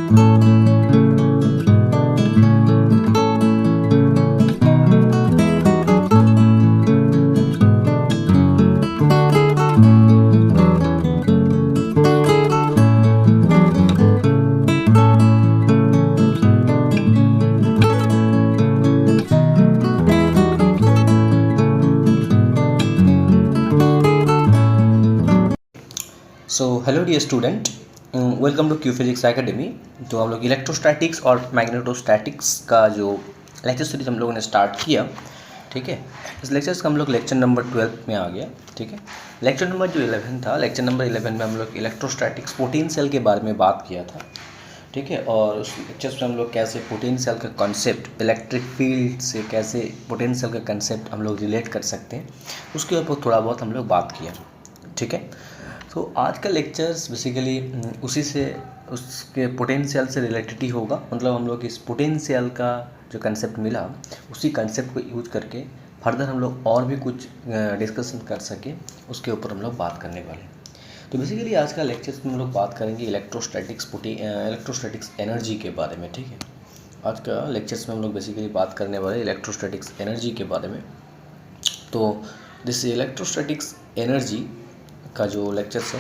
So hello dear student, welcome to Q physics academy. तो हम लोग इलेक्ट्रोस्टैटिक्स और मैग्नेटोस्टैटिक्स का जो लेक्चर सीरीज हम लोगों ने स्टार्ट किया, ठीक है। इस लेक्चर्स का हम लोग लेक्चर नंबर 12 में आ गया, ठीक है। लेक्चर नंबर जो 11 था, लेक्चर नंबर 11 में हम लोग इलेक्ट्रोस्टैटिक्स पोटेंशियल के बारे में बात किया था, ठीक है। और उस लेक्चर्स में हम लोग कैसे पोटेंशियल का कॉन्सेप्ट इलेक्ट्रिक फील्ड से कैसे पोटेंशियल का कंसेप्ट हम लोग रिलेट कर सकते हैं, उसके ऊपर थोड़ा बहुत हम लोग बात किया, ठीक है। तो आज का लेक्चर्स बेसिकली उसी से उसके पोटेंशियल से रिलेटेड ही होगा। मतलब हम लोग इस पोटेंशियल का जो कंसेप्ट मिला उसी कंसेप्ट को यूज करके फर्दर हम लोग और भी कुछ डिस्कशन कर सके, उसके ऊपर हम लोग बात करने वाले हैं। तो बेसिकली आज का लेक्चर्स में हम लोग बात करेंगे इलेक्ट्रोस्टैटिक्स एनर्जी के बारे में, ठीक है। आज का लेक्चर्स में हम लोग बेसिकली बात करने वाले इलेक्ट्रोस्टैटिक्स एनर्जी के बारे में। तो दिस इलेक्ट्रोस्टैटिक्स एनर्जी का जो लेक्चर्स है,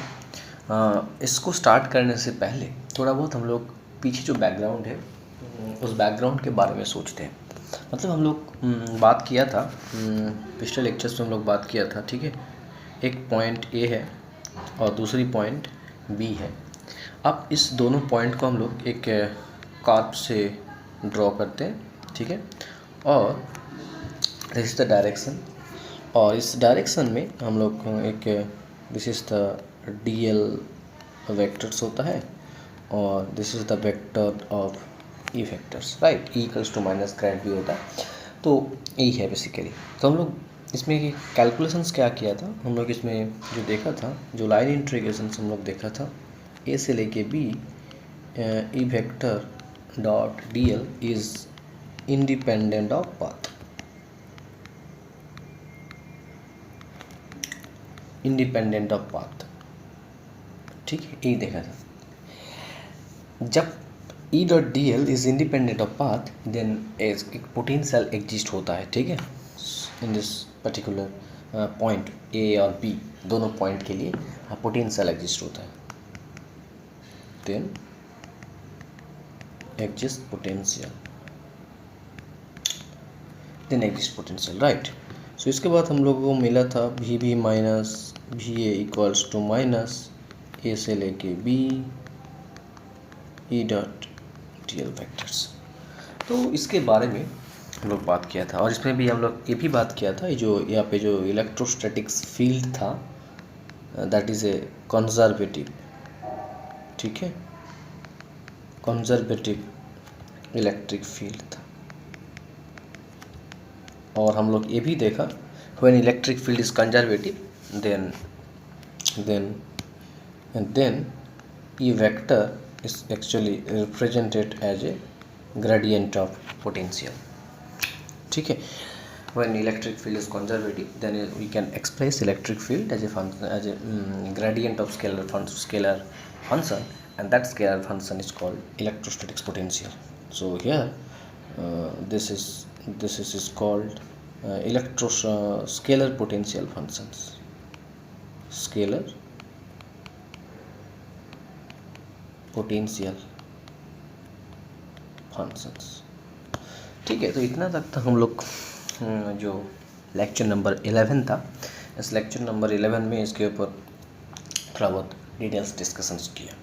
इसको स्टार्ट करने से पहले थोड़ा बहुत हम लोग पीछे जो बैकग्राउंड है उस बैकग्राउंड के बारे में सोचते हैं। मतलब हम लोग बात किया था पिछले लेक्चर्स में हम लोग बात किया था, ठीक है। एक पॉइंट ए है और दूसरी पॉइंट बी है। अब इस दोनों पॉइंट को हम लोग एक कर्व से ड्रॉ करते हैं, ठीक है। और दिस इज द डायरेक्शन, और इस डायरेक्शन में हम लोग एक this is the dl vectors होता है और this is the vector of E vectors, right. E equals to minus grad भी होता है, तो ई है बेसिकली। तो हम लोग इसमें कैलकुलेशंस क्या किया था, हम लोग इसमें जो देखा था, जो लाइन इंटीग्रेशंस हम लोग देखा था, ए से लेके B E vector dot dl is independent of path, independent of path, ठीक है। यही देखा था। जब E dot D L is independent of path then एक पोटेंशियल एग्जिस्ट होता है, ठीक है। In this particular point A और बी दोनों पॉइंट के लिए पोटेंशियल एग्जिस्ट होता है, then exist potential, then exist potential, right. So इसके बाद हम लोगों को मिला था V B minus V A equals to minus A से लेके B E dot D L vectors. तो इसके बारे में हम लोग बात किया था, और इसमें भी हम लोग ये भी बात किया था, जो यहाँ पे जो इलेक्ट्रोस्टैटिक्स फील्ड था दैट इज़ ए कंजर्वेटिव, ठीक है, कंजर्वेटिव इलेक्ट्रिक फील्ड था। और हम लोग ये भी देखा when electric field is conservative then E vector is actually represented as a gradient of potential, ठीक है। When electric field is conservative, then we can express electric field as a function, as a gradient of scalar function, and that scalar function is called electrostatics potential. So here this is called scalar potential functions, scalar potential functions, ठीक है। तो इतना तक था हम लोग जो lecture number 11 था। इस लेक्चर नंबर 11 में इसके ऊपर थोड़ा बहुत डिटेल्स डिस्कशंस किया,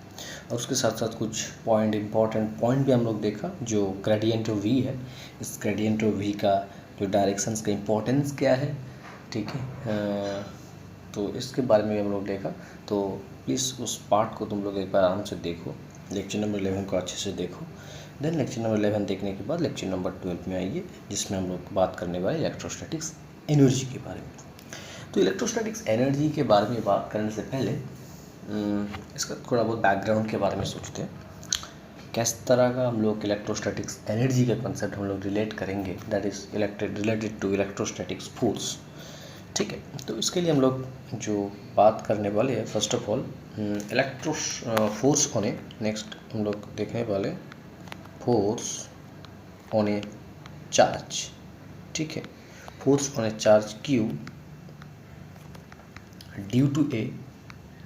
और उसके साथ साथ कुछ इम्पॉर्टेंट पॉइंट भी हम लोग देखा। जो ग्रेडियंट ऑफ वी है, इस ग्रेडियंट ऑफ वी का जो डायरेक्शंस का इम्पोर्टेंस क्या है, ठीक है। तो इसके बारे में हम लोग देखा। तो प्लीज़ उस पार्ट को तुम लोग एक बार आराम से देखो, लेक्चर नंबर 11 को अच्छे से देखो। देन लेक्चर नंबर 11 देखने के बाद लेक्चर नंबर 12 में आइए, जिसमें हम लोग बात करने वाले इलेक्ट्रोस्टैटिक्स एनर्जी के बारे में। तो इलेक्ट्रोस्टैटिक्स एनर्जी के बारे में बात करने से पहले इसका थोड़ा बहुत बैकग्राउंड के बारे में सोचते हैं। किस तरह का हम लोग इलेक्ट्रोस्टैटिक्स एनर्जी का कंसेप्ट हम लोग रिलेट करेंगे, that is related to electrostatics force, ठीक है, तो इसके लिए हम लोग जो बात करने वाले हैं, first of all electro force on A, next हम लोग देखने वाले फोर्स ऑन ए चार्ज। ठीक है, force on a charge Q due to a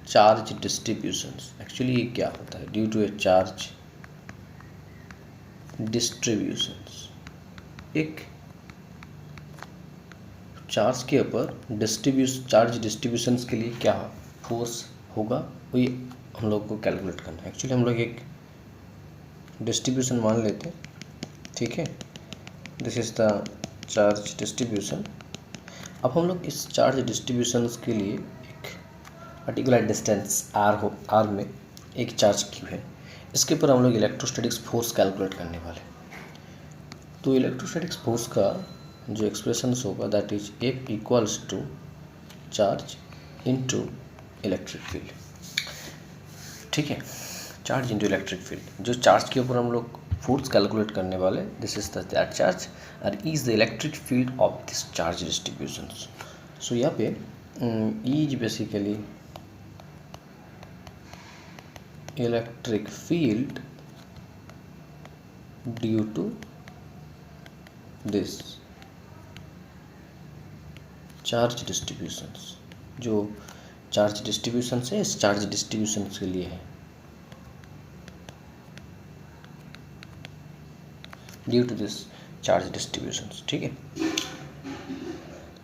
charge distributions. Actually ये क्या होता है? Due to a charge distributions, एक चार्ज के ऊपर चार्ज डिस्ट्रीब्यूशंस के लिए क्या फोर्स होगा, वही हम लोग को कैलकुलेट करना है। एक्चुअली हम लोग एक डिस्ट्रीब्यूशन मान लेते हैं, ठीक है, this is the charge distribution. अब हम लोग इस चार्ज डिस्ट्रीब्यूशंस के लिए एक पर्टिकुलर डिस्टेंस आर में एक चार्ज क्यू है, इसके ऊपर हम लोग इलेक्ट्रोस्टैटिक्स फोर्स कैलकुलेट करने वाले। तो इलेक्ट्रोस्टैटिक्स फोर्स का जो एक्सप्रेशंस होगा that is F equals to charge into electric field. ठीक है, चार्ज इनटू इलेक्ट्रिक फील्ड, जो चार्ज के ऊपर हम लोग फोर्स कैलकुलेट करने वाले, दिस इज दैट चार्ज और is the electric field of this charge distributions. So यहाँ पे is basically electric field due to this charge distributions. जो चार्ज डिस्ट्रीब्यूशन है, इस चार्ज डिस्ट्रीब्यूशन के लिए है, due to this charge distributions. ठीक है,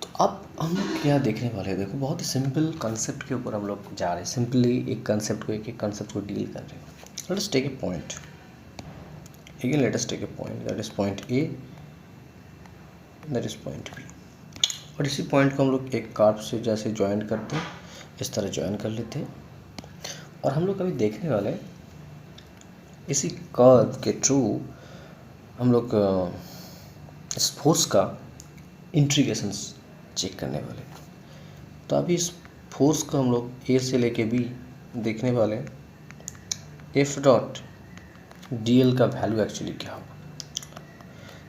तो अब हम लोग क्या देखने वाले हैं? देखो, बहुत ही सिंपल कंसेप्ट के ऊपर हम लोग जा रहे हैं, सिंपली एक कंसेप्ट को एक कंसेप्ट को डील कर रहे हैं। Let us take a point, again let us take a point, that is point A, that is point B, और इसी पॉइंट को हम लोग एक कर्व से जैसे ज्वाइन करते हैं, इस तरह ज्वाइन कर लेते हैं। और हम लोग अभी देखने वाले हैं इसी कर्व के थ्रू हम लोग इस फोर्स का इंटीग्रेशंस चेक करने वाले। तो अभी इस फोर्स को हम लोग ए से लेके बी देखने वाले हैं। एफ डॉट डी एल का वैल्यू एक्चुअली क्या होगा?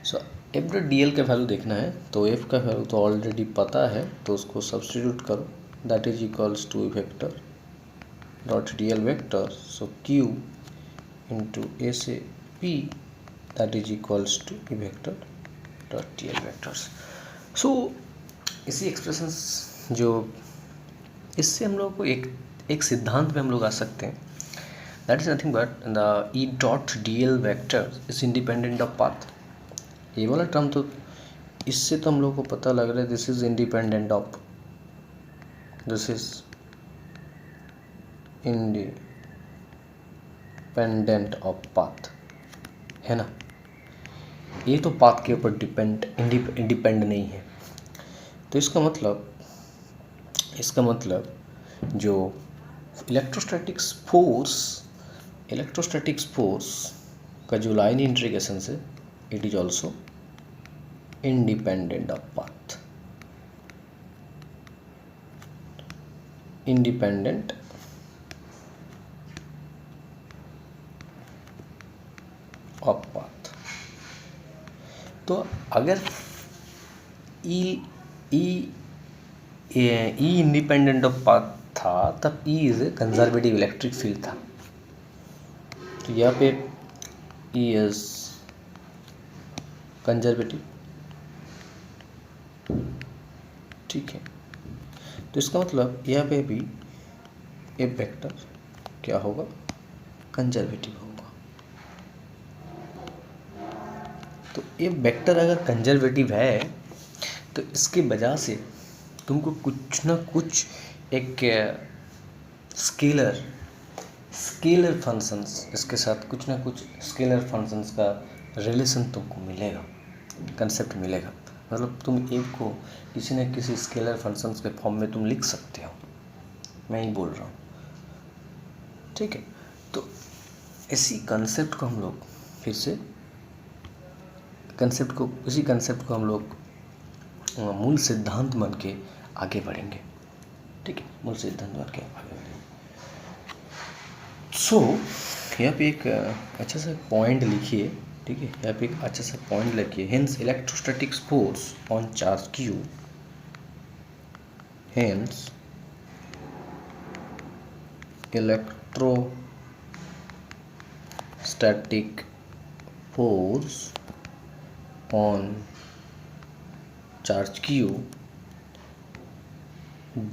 सो एफ डॉट डी एल का वैल्यू देखना है, तो एफ का वैल्यू तो ऑलरेडी पता है, तो उसको सब्स्टिट्यूट करो, that is equals to vector dot D L vector, so Q into A से P that is equals to E vector dot D L vectors. So इसी एक्सप्रेशंस जो इससे हम लोग को एक सिद्धांत पे हम लोग आ सकते हैं, that is nothing but the E dot D L vector is independent of path. ये वाला टर्म तो इससे तो हम लोग को पता लग रहा है, this is independent of, this is independent of path, है ना। ये तो पाथ के ऊपर डिपेंड नहीं है। तो इसका मतलब जो इलेक्ट्रोस्टैटिक्स फोर्स का जो लाइन इंटीग्रेशन है, it is also independent of path, independent of path. तो अगर ई इंडिपेंडेंट ऑफ पाथ था, तब E is a conservative electric field था। तो यहाँ पे ई इज कंजर्वेटिव, ठीक है। तो इसका मतलब यहाँ पे भी एफ वेक्टर क्या होगा? कंजर्वेटिव होगा। तो एफ वेक्टर अगर कंजर्वेटिव है, तो इसकी वजह से तुमको कुछ ना कुछ एक स्केलर फंक्शंस, इसके साथ कुछ ना कुछ स्केलर फंक्शंस का रिलेशन तुमको मिलेगा, कंसेप्ट मिलेगा। मतलब तुम एफ को किसी न किसी स्केलर फंक्शंस के फॉर्म में तुम लिख सकते हो, मैं ही बोल रहा हूँ, ठीक है। तो इसी कंसेप्ट को हम लोग फिर से इसी कंसेप्ट को हम लोग मूल सिद्धांत मान के आगे बढ़ेंगे, ठीक है। मूल सिद्धांत मान के आगे बढ़ेंगे। सो यहाँ पे एक अच्छा सा पॉइंट लिखिए, ठीक है। यहाँ पे एक अच्छा सा पॉइंट लिखिए, hence electrostatics force on charge Q hence electrostatic force on charge q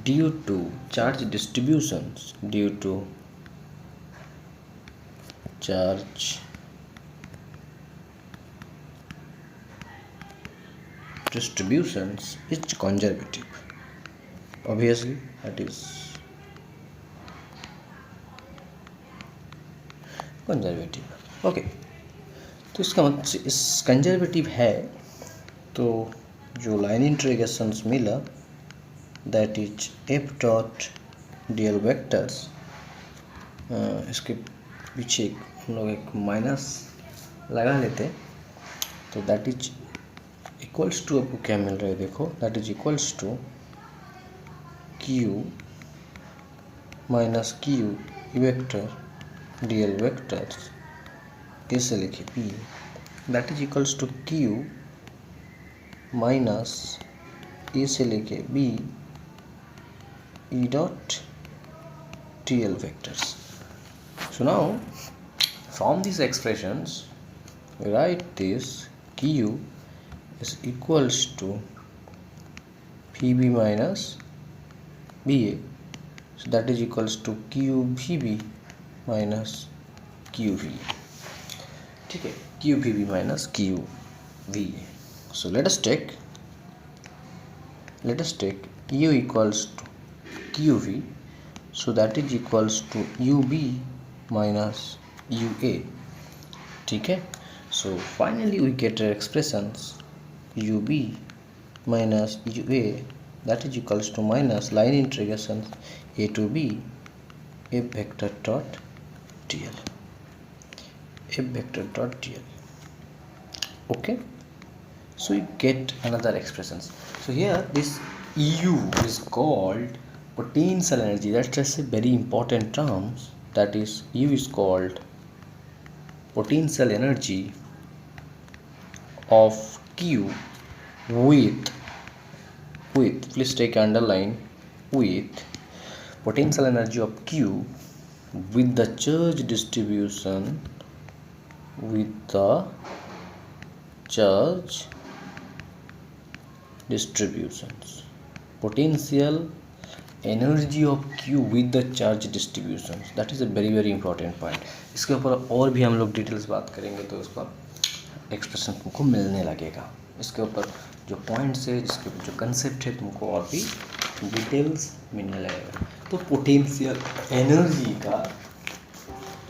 due to charge distributions is conservative. Obviously that is conservative. Okay, तो इसका मतलब इस कंजर्वेटिव है तो जो लाइन इंटीग्रेशंस मिला that is F dot D L vectors, इसके पीछे हम लोग एक माइनस लगा लेते तो दैट इज इक्वल्स टू, आपको क्या मिल रहा है देखो, that is equals to Q minus Q vector D L vectors कैसे लिखे P, that is equals to Q minus A से लेके B E dot T L vectors. So now from these expressions we write this q is equals to pb minus ba, so that is equals to q vb minus Q V. ठीक है, Q V B minus Q V. So let us take U equals to Q V, so that is equals to U B minus U A. ठीक है, so finally we get expressions U B minus U A that is equals to minus line integration A to B f vector dot dl, f vector dot dl. Okay, so you get another expressions. So here this u is called potential energy. That's just a very important terms, that is u is called potential energy of q with please take underline, with potential energy of q with the charge distribution potential energy of q with the charge distributions, that is a very very important point. इसके ऊपर और भी हम लोग details बात करेंगे तो उसका एक्सप्रेशन तुमको मिलने लगेगा. इसके ऊपर जो पॉइंट्स है, जिसके ऊपर जो कंसेप्ट है, तुमको और भी डिटेल्स मिलने लगेगा. तो पोटेंशियल एनर्जी का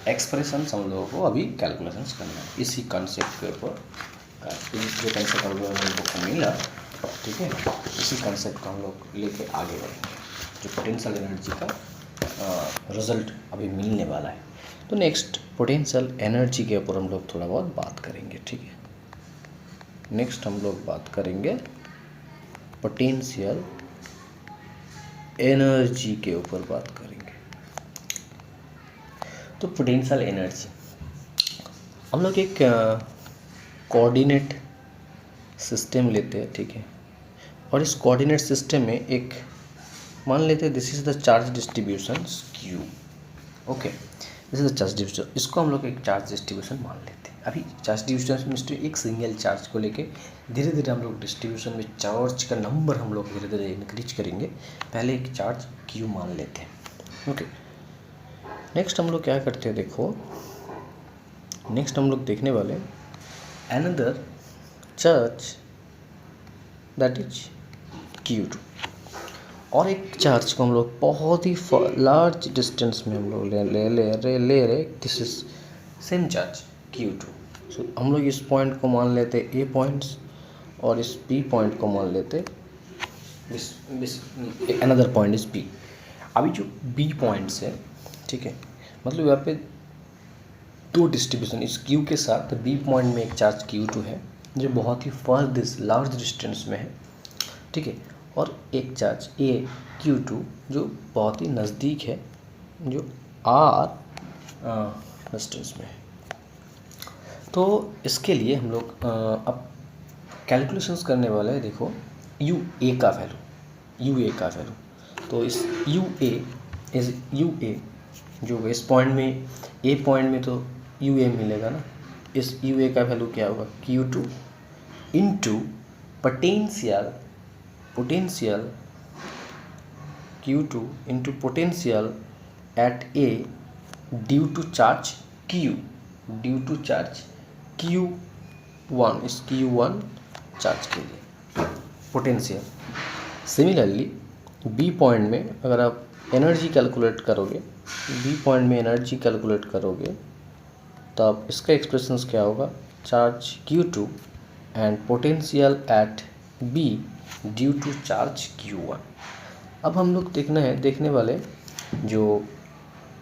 एक्सप्रेशन हम लोगों को अभी कैलकुलेशंस करना है इसी कंसेप्ट के ऊपर. जो कंसेप्ट हम लोगों को मिला, ठीक है, इसी कंसेप्ट को हम लोग लेके आगे बढ़ेंगे. जो पोटेंशियल एनर्जी का रिजल्ट अभी मिलने वाला है, तो नेक्स्ट पोटेंशियल एनर्जी के ऊपर हम लोग थोड़ा बहुत बात करेंगे. ठीक है, नेक्स्ट हम लोग बात करेंगे पोटेंशियल एनर्जी के ऊपर बात करेंगे. तो पोटेंशियल एनर्जी हम लोग एक कोऑर्डिनेट सिस्टम लेते हैं. ठीक है, और इस कोऑर्डिनेट सिस्टम में एक मान लेते हैं this is the charge distribution Q. Okay, this is the charge distribution. इसको हम लोग एक चार्ज डिस्ट्रीब्यूशन मान लेते हैं. अभी चार्ज डिस्ट्रीब्यूशन में एक सिंगल चार्ज को लेके धीरे धीरे हम लोग डिस्ट्रीब्यूशन में चार्ज का नंबर हम लोग धीरे धीरे इंक्रीज करेंगे. पहले एक चार्ज क्यू मान लेते हैं. ओके, नेक्स्ट हम लोग क्या करते हैं देखो, नेक्स्ट हम लोग देखने वाले another charge that is Q2, और एक चार्ज को हम लोग बहुत ही लार्ज डिस्टेंस में हम लोग ले रहे this is same charge Q2. सो हम लोग इस पॉइंट को मान लेते ए पॉइंट्स और इस बी पॉइंट को मान लेते अनदर पॉइंट इज बी. अभी जो बी पॉइंट्स है, ठीक है, मतलब यहाँ पे दो डिस्ट्रीब्यूशन इस क्यू के साथ बी पॉइंट में एक चार्ज Q2 है जो बहुत ही फर्द लार्ज डिस्टेंस में है. ठीक है, और एक चार्ज ए Q2 जो बहुत ही नज़दीक है, जो आर डिस्टेंस में है. तो इसके लिए हम लोग अब कैलकुलेशंस करने वाले हैं. देखो यू ए का वैल्यू तो इस यू ए जो इस पॉइंट में ए पॉइंट में तो यू ए मिलेगा ना, इस यू ए का वैल्यू क्या होगा Q2 into potential Q2 into potential at A due to charge Q1, इस Q1 चार्ज के लिए पोटेंशियल। सिमिलरली बी पॉइंट में अगर आप एनर्जी कैलकुलेट करोगे तो आप इसका एक्सप्रेशंस क्या होगा, charge Q2 and potential at B due to charge Q1। अब हम लोग देखने वाले जो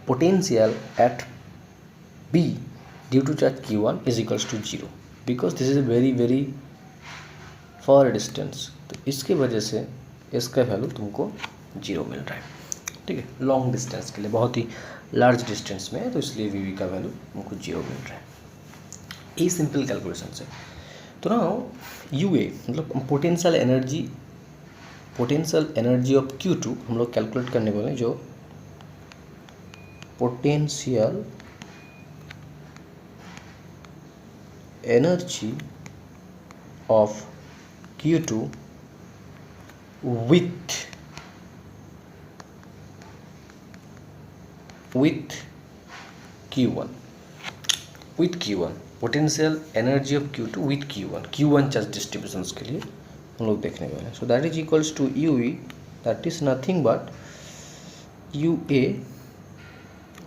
potential at B due to charge Q1 is equals to 0, because this is a very far distance. तो इसके वजह से इसका वैल्यू तुमको 0 मिल रहा है, ठीक है। लॉन्ग डिस्टेंस के लिए, बहुत ही लार्ज डिस्टेंस में है तो इसलिए वी का वैल्यू तुमको 0 मिल रहा है। ये सिंपल कैलकुलेशन से। तो ना यू ए मतलब पोटेंशियल एनर्जी ऑफ Q2 हम लोग कैलकुलेट करने वाले, जो potential energy of Q2 with Q1 potential energy of Q2 with Q1 charge distributions के लिए हम लोग देखने वाले हैं। So that is equals to U E, that is nothing but U A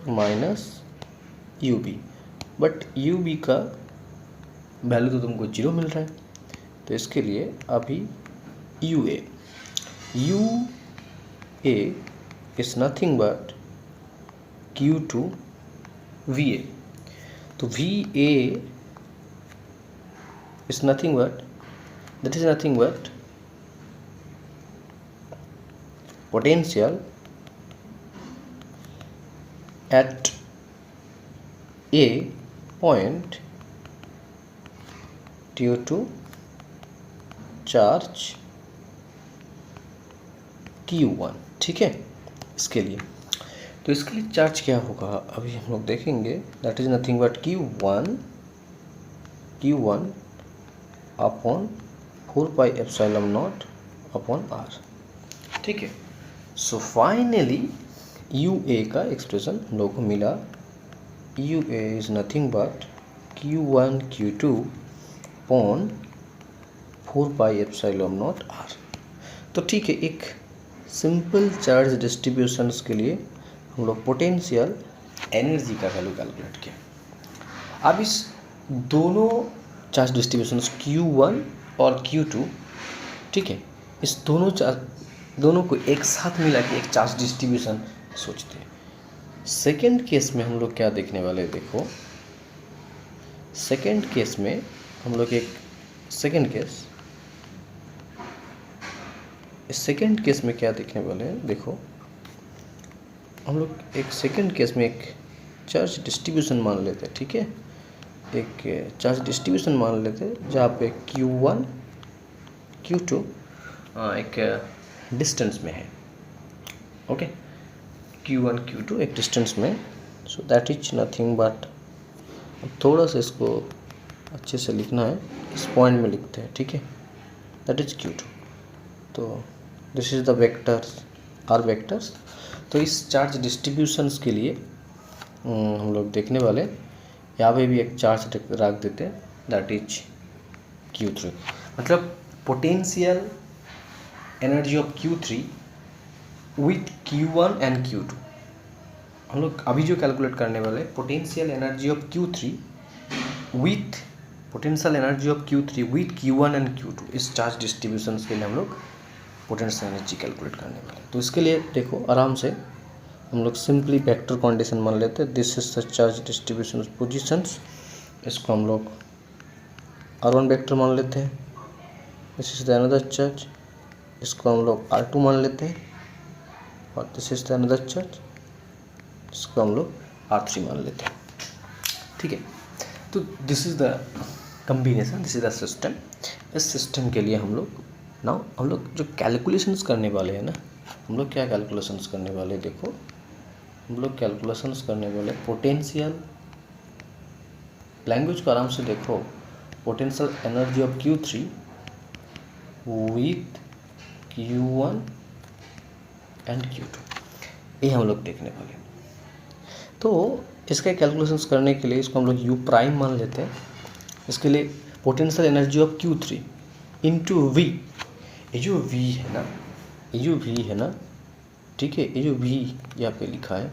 minus U B, but U B का value तो तुमको 0 मिल रहा है, तो इसके लिए अभी you A is nothing but Q2 VA, तो VA is nothing but potential at a point due to charge Q1, ठीक है। इसके लिए तो इसके लिए चार्ज क्या होगा अभी हम लोग देखेंगे, that is nothing but Q1 upon 4πε0 upon R, ठीक है। सो फाइनली यू ए का एक्सप्रेशन हम लोग को मिला, U A is nothing but Q1 Q2 upon 4πε0 R। तो ठीक है, एक सिंपल चार्ज डिस्ट्रीब्यूशंस के लिए हम लोग पोटेंशियल एनर्जी का वैल्यू कैलकुलेट किया। अब इस दोनों चार्ज डिस्ट्रीब्यूशंस Q1 और Q2, ठीक है, इस दोनों को एक साथ मिला के एक चार्ज डिस्ट्रीब्यूशन सोचते हैं। सेकेंड केस में हम लोग क्या देखने वाले, देखो सेकेंड केस में हम लोग इस सेकेंड केस में क्या देखने वाले हैं, देखो हम लोग एक सेकेंड केस में एक चार्ज डिस्ट्रीब्यूशन मान लेते हैं, ठीक है। एक चार्ज डिस्ट्रीब्यूशन मान लेते हैं जहाँ पे Q1 Q2 एक डिस्टेंस में है, ओके। Q1 Q2 एक डिस्टेंस में, सो दैट इज नथिंग बट, थोड़ा सा इसको अच्छे से लिखना है, इस पॉइंट में लिखते हैं, ठीक है। दैट इज Q2, तो this is the vectors R vectors. तो इस चार्ज डिस्ट्रीब्यूशंस के लिए हम लोग देखने वाले, यहाँ पे भी एक चार्ज रख देते हैं, दैट इज Q3। मतलब potential energy of Q3 with Q1 and Q2। हम लोग अभी जो कैलकुलेट करने वाले potential energy of Q3 with Q1 and Q2, इस चार्ज डिस्ट्रीब्यूशंस के लिए हम लोग पोटेंशियल एनर्जी कैलकुलेट करने वाले। तो इसके लिए देखो आराम से हम लोग सिंपली वेक्टर कंडीशन मान लेते हैं, this is the charge distribution positions, इसको हम लोग R1 वेक्टर मान लेते हैं, this is the another charge, इसको हम लोग R2 मान लेते हैं, और this is the another charge, इसको हम लोग R3 मान लेते हैं, ठीक है। तो this is the combination, this is the system. इस सिस्टम के लिए हम लोग जो कैलकुलेशंस करने वाले हैं ना, हम लोग क्या कैलकुलेशंस करने वाले, देखो हम लोग कैलकुलेशंस करने वाले पोटेंशियल, लैंग्वेज को आराम से देखो, potential energy of Q3 with Q1 and Q2, ये हम लोग देखने वाले। तो इसका कैलकुलेशंस करने के लिए इसको हम लोग U प्राइम मान लेते हैं। इसके लिए potential energy of Q3 into V, ये जो V है ना, ये जो V है ना, ठीक है, ये जो V यहाँ पे लिखा है,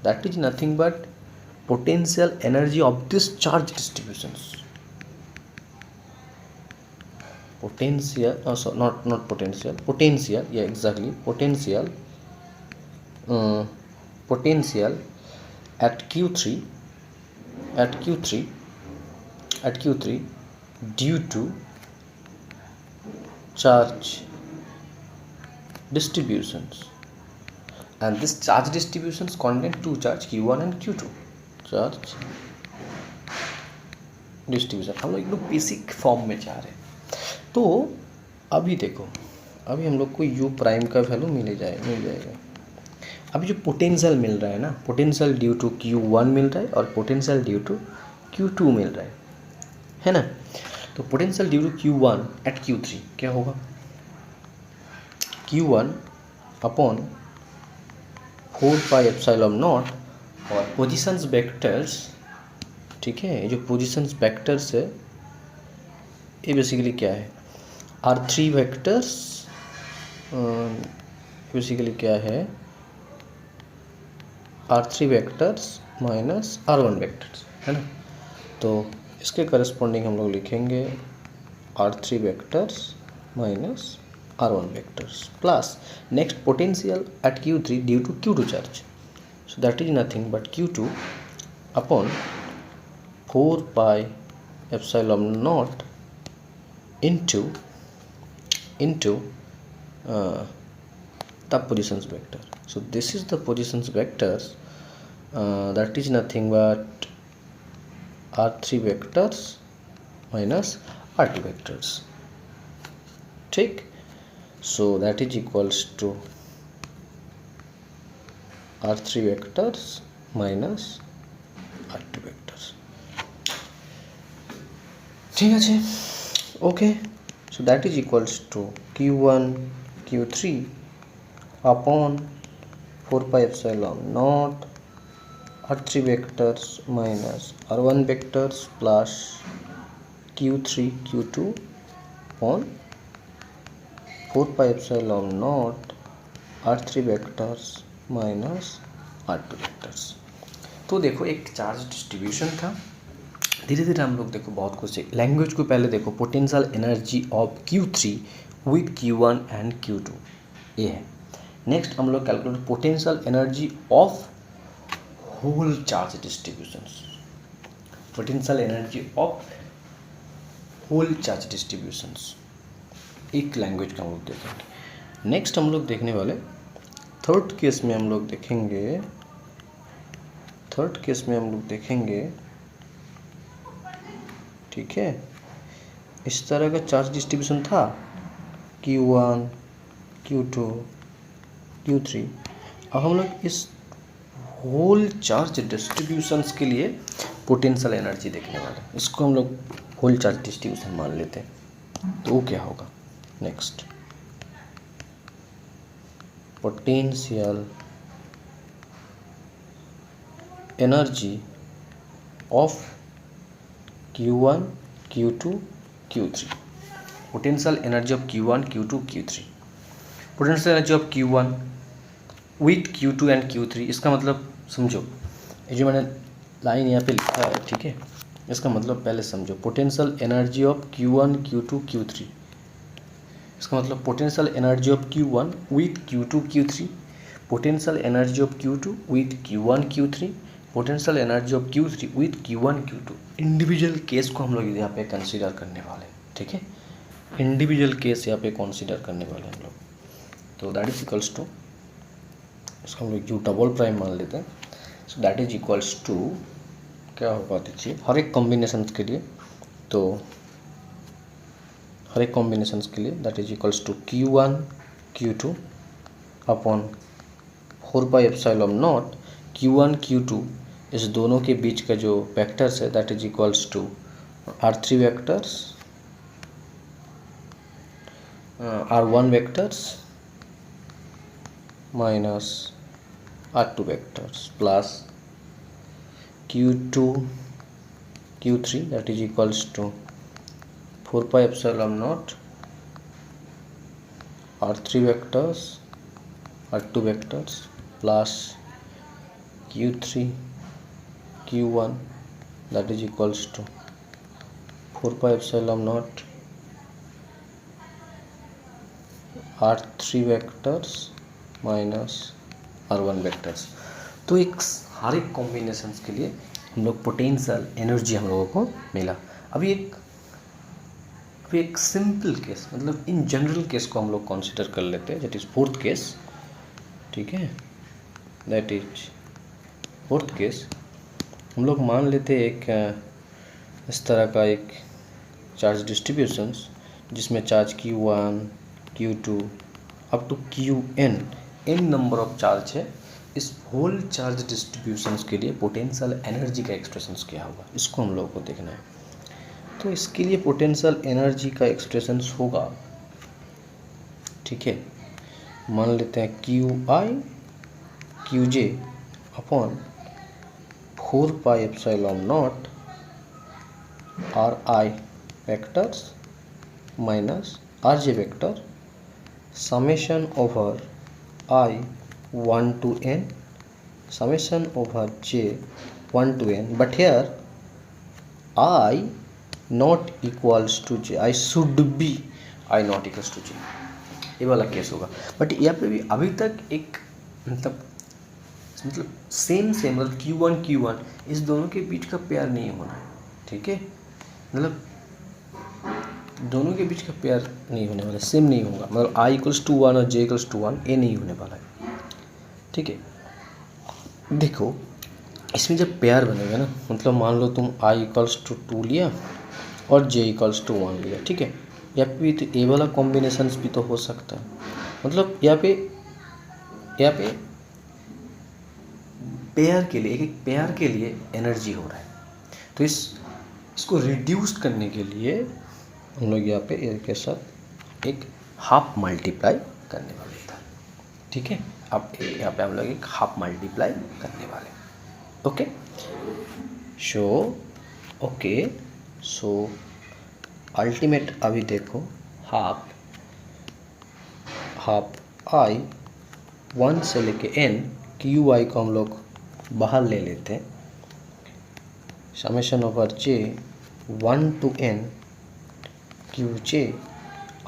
that is nothing but potential energy of this charge distributions. Potential, not potential, potential, या exactly potential, potential at Q3 due to charge distributions, and this charge distributions contain two charge Q1 and Q2 charge distribution। हम लोग एक लोग basic form में जा रहे हैं। तो अभी देखो, अभी हम लोग को U प्राइम का वैल्यू मिल जाएगा। अभी जो पोटेंशियल मिल रहा है ना, पोटेंशियल ड्यू टू Q1 मिल रहा है और पोटेंशियल ड्यू टू Q2 मिल रहा है ना। तो potential due to Q1 eight Q3 क्या होगा, Q1 अपॉन 4πε0 और पोजीशंस वेक्टर्स, ठीक है, ये जो पोजीशंस वेक्टर्स है ये बेसिकली क्या है, R3 वेक्टर्स, बेसिकली क्या है, R3 vectors minus R1 vectors, है ना। तो इसके करस्पॉन्डिंग हम लोग लिखेंगे R3 vectors minus R1 vectors plus next potential at Q3 due to Q2 charge, so that is nothing but Q2 upon 4πε0 into the positions vector. So this is the positions vectors, that is nothing but R3 vectors minus R2 vectors, ठीक। So that is equals to R3 vectors minus R2 vectors, ठीक है, okay. So that is equals to Q1 Q3 upon 4πε0 R3 vectors minus R1 vectors plus Q3 Q2 upon 4πε0 R3 vectors minus R2 vectors। तो देखो एक charge distribution था, धीरे धीरे हम लोग देखो बहुत कुछ सीख। लैंग्वेज को पहले देखो, potential energy of Q3 with Q1 and Q2 ये है। नेक्स्ट हम लोग calculate potential energy of whole charge distributions, potential energy of whole charge distributions, एक लैंग्वेज का हम लोग देखेंगे। नेक्स्ट हम लोग देखने वाले थर्ड केस में हम लोग देखेंगे, ठीक है, इस तरह का चार्ज डिस्ट्रीब्यूशन था Q1 Q2 Q3। अब हम लोग इस होल चार्ज डिस्ट्रीब्यूशंस के लिए पोटेंशियल एनर्जी देखने वाले हैं। इसको हम लोग होल चार्ज डिस्ट्रीब्यूशन मान लेते हैं। तो वो क्या होगा, next potential energy of Q1 Q2 Q3, potential energy of Q1 Q2 Q3, potential energy of Q1 with Q2 and Q3। इसका मतलब समझो, ये जो मैंने लाइन यहाँ पे लिखा है, ठीक है, इसका मतलब पहले समझो, potential energy of Q1 Q2 Q3, इसका मतलब potential energy of Q1 with Q2 Q3, potential energy of Q2 with Q1 Q3, potential energy of Q3 with Q1 Q2। Individual case को हम लोग यहाँ पे कंसीडर करने वाले हैं, ठीक है, इंडिविजुअल केस यहाँ पे कंसीडर करने वाले हैं हम लोग। तो दैट इज इक्वल्स टू, इसको हम लोग U डबल प्राइम मान लेते हैं। So that is equals to क्या होगा, देखिए हर एक कॉम्बिनेशन के लिए, तो हर एक कॉम्बिनेशन के लिए that is equals to Q1 Q2 upon 4πε0 Q1 Q2 इस दोनों के बीच का जो वेक्टर्स है that is equals to R3 vectors R1 vectors minus R2 vectors plus Q2 Q3 that is equals to 4πε0 R3 vectors R2 vectors plus Q3 Q1 that is equals to 4πε0 R3 vectors minus R1 vectors। तो एक सारे combinations के लिए हम लोग potential energy हम लोगों को मिला। अभी एक सिंपल केस मतलब इन जनरल केस को हम लोग कंसिडर कर लेते हैं, दैट इज फोर्थ केस। ठीक है, दैट इज फोर्थ केस। हम लोग मान लेते हैं एक इस तरह का एक चार्ज डिस्ट्रीब्यूशंस जिसमें charge Q1 Q2 up to Qn n number of charge है। इस होल चार्ज डिस्ट्रीब्यूशंस के लिए पोटेंशियल एनर्जी का एक्सप्रेशंस क्या होगा, इसको हम लोगों को देखना है। तो इसके लिए पोटेंशियल एनर्जी का एक्सप्रेशंस होगा, ठीक है, मान लेते हैं QI QJ upon 4πε0 RI vectors minus RJ vector summation over I 1 to n summation over j 1 to n, but here I not equals to j, I should be I not equals to j, ये वाला case होगा। But यहाँ पे भी अभी तक एक मतलब सेम मतलब Q1 इस दोनों के बीच का पेयर नहीं होना है, ठीक है, मतलब दोनों के बीच का पेयर नहीं होने वाला, सेम नहीं होगा, मतलब I इक्वल्स टू 1 और j इक्वल्स टू 1 ये नहीं होने वाला है। ठीक है, देखो इसमें जब पेयर बनेगा ना, मतलब मान लो तुम I इक्वल्स टू 2 लिया और j इक्वल्स टू 1 लिया, ठीक है, यहाँ पे भी तो ए वाला कॉम्बिनेशंस भी तो हो सकता है। मतलब यहाँ पे पेयर के लिए एक पेयर के लिए एनर्जी हो रहा है, तो इसको रिड्यूस करने के लिए हम लोग यहाँ पे इसके साथ एक हाफ मल्टीप्लाई करने वाले था। ठीक है, अब यहाँ पे हम लोग एक हाफ मल्टीप्लाई करने वाले। ओके सो अल्टीमेट अभी देखो हाफ I 1 से लेके n QI को हम लोग बाहर ले लेते हैं, summation over j 1 to n QJ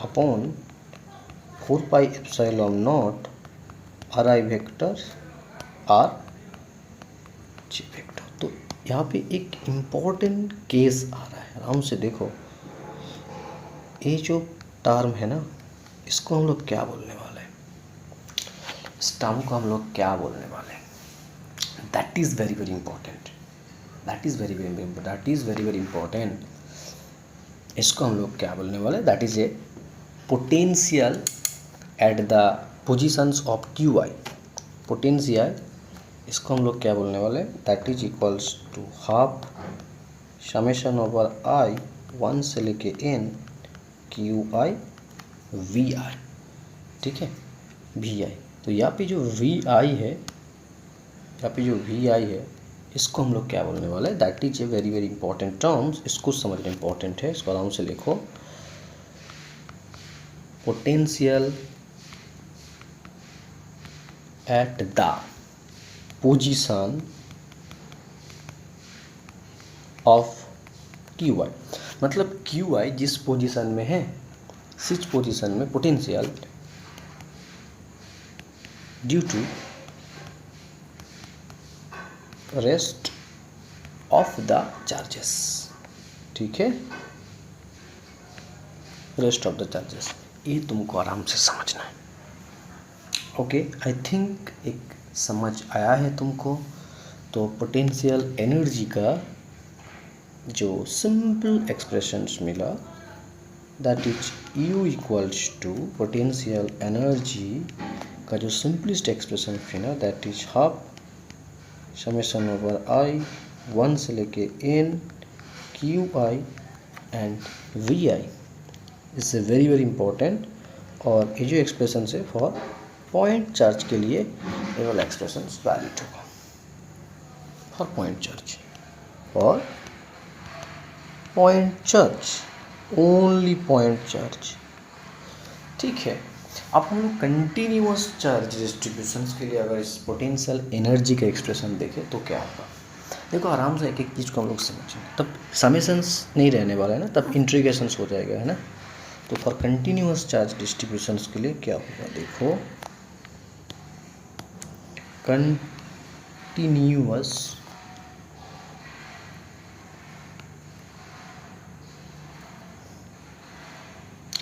upon 4πε0 RI vector R J vector. तो यहाँ पे एक इम्पॉर्टेंट केस आ रहा है, आराम से देखो, ये जो टर्म है ना इसको हम लोग क्या बोलने वाले हैं, इस टर्म को हम लोग क्या बोलने वाले हैं, that is very very important, that is very very important. इसको हम लोग क्या बोलने वाले, that is a potential at the positions of QI, potential, इसको हम लोग क्या बोलने वाले, that is equals to half summation over I 1 से लेके n QI VI। ठीक है, VI। तो यहाँ पे जो VI है, इसको हम लोग क्या बोलने वाले, that is a very very important terms, इसको समझना इंपॉर्टेंट है, इसको आराम से लिखो, potential at the position of QI, मतलब QI जिस पोजीशन में है, सिच पोजीशन में potential due to rest of the charges. ठीक है, रेस्ट ऑफ द चार्जेस, ये तुमको आराम से समझना है। ओके, आई थिंक एक समझ आया है तुमको। तो पोटेंशियल एनर्जी का जो सिंपल एक्सप्रेशंस मिला, that is U equals to potential energy का जो सिंपलेस्ट एक्सप्रेशन थी ना, that is half summation over I 1 से लेके n Q I and V I is very very important. और ये जो एक्सप्रेशन है फॉर पॉइंट चार्ज के लिए ये वाला एक्सप्रेशन वैलिड होगा फॉर पॉइंट चार्ज, और point charge only point charge. ठीक है, अब हम लोग कंटिन्यूअस चार्ज डिस्ट्रीब्यूशंस के लिए अगर इस पोटेंशियल एनर्जी का एक्सप्रेशन देखें तो क्या होगा। देखो आराम से एक एक चीज़ को हम लोग समझेंगे, तब समेशंस नहीं रहने वाला है ना, तब इंटीग्रेशंस हो जाएगा, है ना। तो फॉर कंटिन्यूअस चार्ज डिस्ट्रीब्यूशंस के लिए क्या होगा, देखो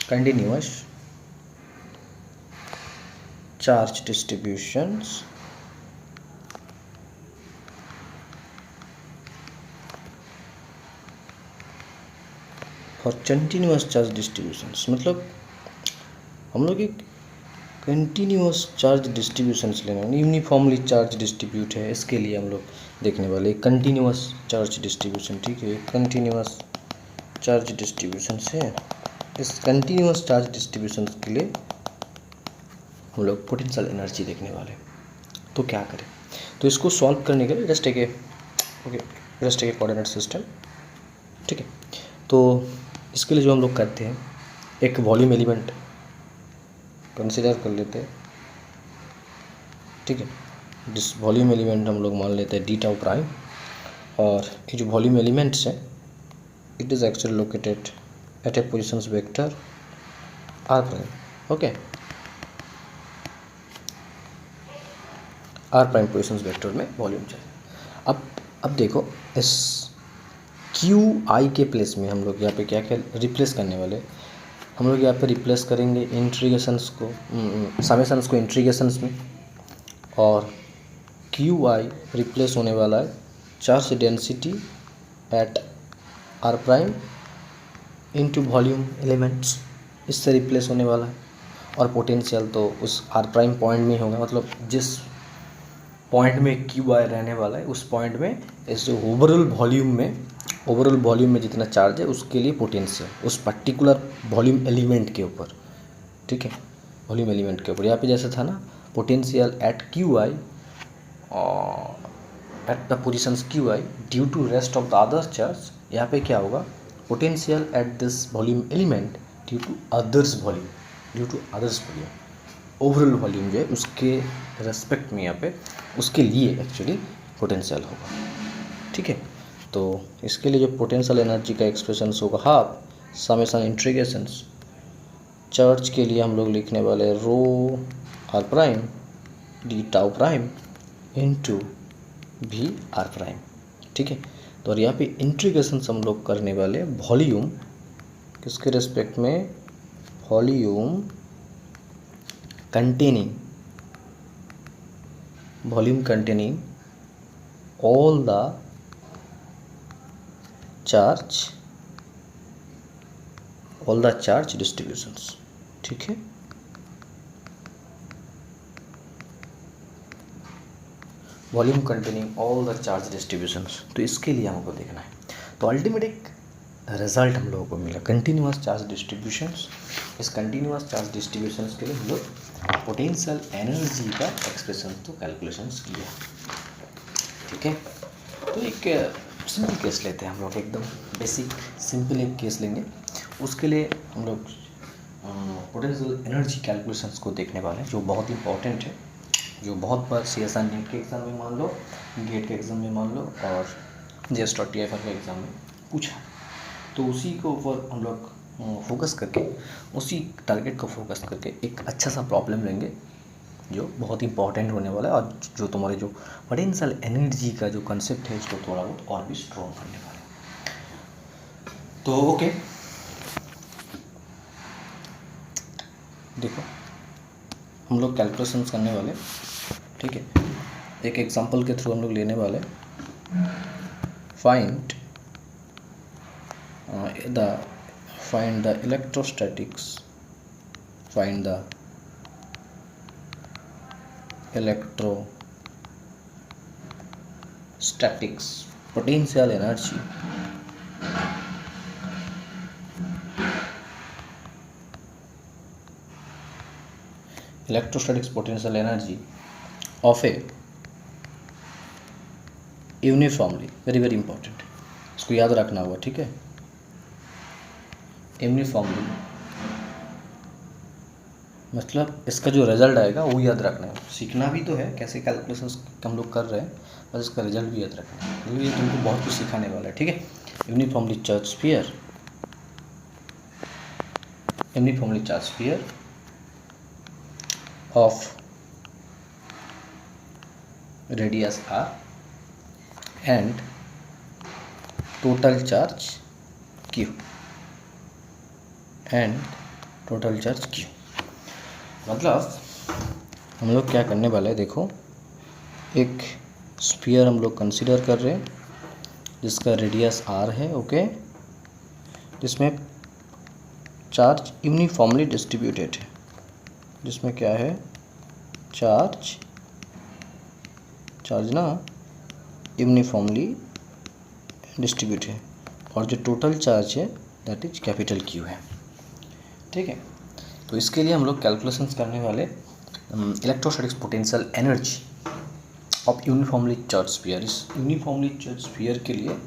continuous charge distributions for continuous charge distributions, मतलब हम लोग एक कंटिन्यूअस चार्ज डिस्ट्रीब्यूशंस लेना, यूनिफॉर्मली चार्ज डिस्ट्रीब्यूट है, इसके लिए हम लोग देखने वाले कंटिन्यूअस चार्ज डिस्ट्रीब्यूशन। ठीक है, कंटिन्यूअस चार्ज डिस्ट्रीब्यूशन है, इस कंटिन्यूअस चार्ज डिस्ट्रीब्यूशन के लिए हम लोग पोटेंशियल एनर्जी देखने वाले। तो क्या करें, तो इसको सॉल्व करने के लिए जस्ट एक कोऑर्डिनेट सिस्टम। ठीक है, तो इसके लिए जो हम लोग करते हैं, एक वॉल्यूम एलिमेंट कंसिडर कर लेते हैं। ठीक है, जिस वॉल्यूम एलिमेंट हम लोग मान लेते हैं डी टाउ प्राइम, और ये जो वॉल्यूम एलिमेंट्स है it is actually located at a positions vector R prime. Okay, R prime positions vector में वॉल्यूम चाहिए। अब देखो इस क्यू आई के प्लेस में हम लोग यहाँ पे क्या क्या रिप्लेस करने वाले, हम लोग यहाँ पे रिप्लेस करेंगे इंट्रीगेशंस को, समेशंस को इंट्रीगेशंस में, और क्यू आई रिप्लेस होने वाला है charge density at R prime into volume elements, इससे रिप्लेस होने वाला है। और पोटेंशियल तो उस आर प्राइम पॉइंट में होगा, मतलब जिस पॉइंट में क्यू आई रहने वाला है उस पॉइंट में इस ओवरऑल वॉल्यूम में जितना चार्ज है उसके लिए पोटेंशियल उस पर्टिकुलर वॉल्यूम एलिमेंट के ऊपर। ठीक है, वॉल्यूम एलिमेंट के ऊपर यहाँ पे जैसे था ना, potential at Q I at the positions Q I due to rest of the other charge, यहाँ पे क्या होगा, potential at this volume element due to others volume, overall volume जो है उसके रेस्पेक्ट में यहाँ पे उसके लिए एक्चुअली पोटेंशियल होगा। ठीक है, तो इसके लिए जो पोटेंशियल एनर्जी का एक्सप्रेशन होगा हाफ समेशन इंटीग्रेशंस चार्ज के लिए हम लोग लिखने वाले rho R prime D tau prime into V R prime. ठीक है, तो और यहाँ पे इंटीग्रेशंस हम लोग करने वाले वॉल्यूम किसके रेस्पेक्ट में, volume containing all the charge distributions। ठीक है, volume containing all the charge distributions, तो इसके लिए हमको देखना है। तो अल्टीमेट एक रिजल्ट हम लोगों को मिला कंटिन्यूअस चार्ज डिस्ट्रीब्यूशंस। इस कंटिन्यूअस चार्ज डिस्ट्रीब्यूशंस के लिए हम लोग पोटेंशियल एनर्जी का एक्सप्रेशन तो कैलकुलेशंस किया। ठीक है, तो एक सिंपल केस लेते हैं हम लोग, एकदम बेसिक सिंपल एक केस लेंगे। उसके लिए हम लोग पोटेंशियल एनर्जी कैलकुलेशंस को देखने वाले हैं, जो बहुत इंपॉर्टेंट है, जो बहुत बार CSI नीट के एग्ज़ाम में मान लो, गेट के एग्ज़ाम में मान लो, और JST और TIFR के एग्ज़ाम में पूछा। तो उसी को ऊपर हम लोग फोकस करके, उसी टारगेट को फोकस करके एक अच्छा सा प्रॉब्लम लेंगे जो बहुत इंपॉर्टेंट होने वाला है, और जो तुम्हारे जो पोटेंशियल एनर्जी का जो कंसेप्ट है इसको थोड़ा बहुत और भी स्ट्रॉन्ग करने वाला है। तो ओके, देखो हम लोग कैलकुलेशंस करने वाले। ठीक है, एक एग्जांपल के थ्रू हम लोग लेने वाले, find the electrostatics, find the electrostatics potential energy electrostatics potential energy of a uniformly, very very important, इसको याद रखना होगा, ठीक है। यूनिफॉर्मली मतलब इसका जो रिजल्ट आएगा वो याद रखना है, सीखना भी तो है कैसे कैलकुलेशंस हम लोग कर रहे हैं, बस इसका रिजल्ट भी याद रखना है, मतलब ये तुमको बहुत कुछ सिखाने वाला है, ठीक है। Uniformly charge sphere, uniformly charge sphere of radius r and total charge q मतलब हम लोग क्या करने वाले हैं, देखो एक स्फीयर हम लोग कंसीडर कर रहे हैं जिसका रेडियस r है, ओके, जिसमें चार्ज यूनिफॉर्मली डिस्ट्रीब्यूटेड है, जिसमें क्या है चार्ज ना यूनिफॉर्मली डिस्ट्रीब्यूट है, और जो टोटल चार्ज है दैट इज कैपिटल क्यू है, ठीक है। तो इसके लिए हम लोग कैलकुलेशंस करने वाले electrostatics potential energy of uniformly charge sphere. इस यूनिफॉर्मली चार्ज स्फीयर के लिए